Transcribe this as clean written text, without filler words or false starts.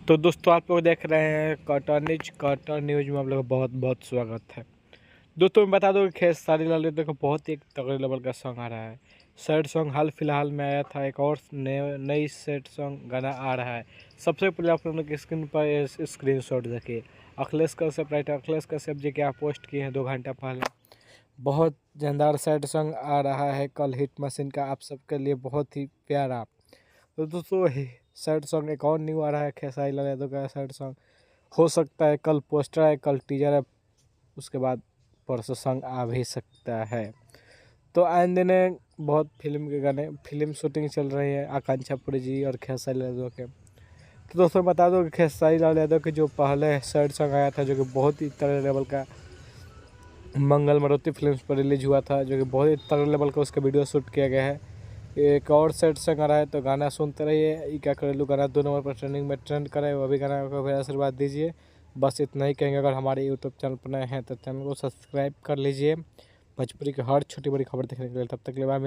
तो दोस्तों आप लोग देख रहे हैं कटर न्यूज में आप लोग का बहुत बहुत स्वागत है। दोस्तों मैं बता दूं कि खेसारी लाल यादव का बहुत ही एक तगड़े लेवल का सॉन्ग आ रहा है। सैड सॉन्ग हाल फिलहाल में आया था, एक और नई सैड सॉन्ग गाना आ रहा है। सबसे पहले आप लोगों के स्क्रीन पर स्क्रीन शॉट देखिए। अखिलेश कश्यप राइटर अखिलेश कश्यप जी क्या पोस्ट किए हैं 2 घंटा पहले। बहुत जानदार सैड सॉन्ग आ रहा है कल हिट मशीन का, आप सबके लिए बहुत ही प्यारा। तो दोस्तों सैड सॉन्ग एक और न्यू आ रहा है खेसारी लाल यादव का सैड सॉन्ग। हो सकता है कल पोस्टर है, कल टीजर है, उसके बाद परसों सॉन्ग आ भी सकता है। तो आए दिन बहुत फिल्म के गाने फिल्म शूटिंग चल रही है आकांक्षा पुरी जी और खेसारी लाल यादव के। तो दोस्तों बता दो कि खेसारी लाल यादव के जो पहले सैड सॉन्ग आया था जो कि बहुत ही तगड़े लेवल का मंगल मारुति फिल्म्स पर रिलीज हुआ था, जो कि बहुत ही तगड़े लेवल का उसका वीडियो शूट किया गया है। एक और सेट सॉन्ग आ रहा है तो गाना सुनते रहिए। ये क्या करेलू गाना 2 नंबर पर ट्रेंडिंग में ट्रेंड करे, वो भी गाना को भी आशीर्वाद दीजिए। बस इतना ही कहेंगे। अगर हमारे यूट्यूब चैनल पर नए हैं तो चैनल को सब्सक्राइब कर लीजिए भोजपुरी की हर छोटी बड़ी खबर देखने के लिए। तब तक के लिए बाय।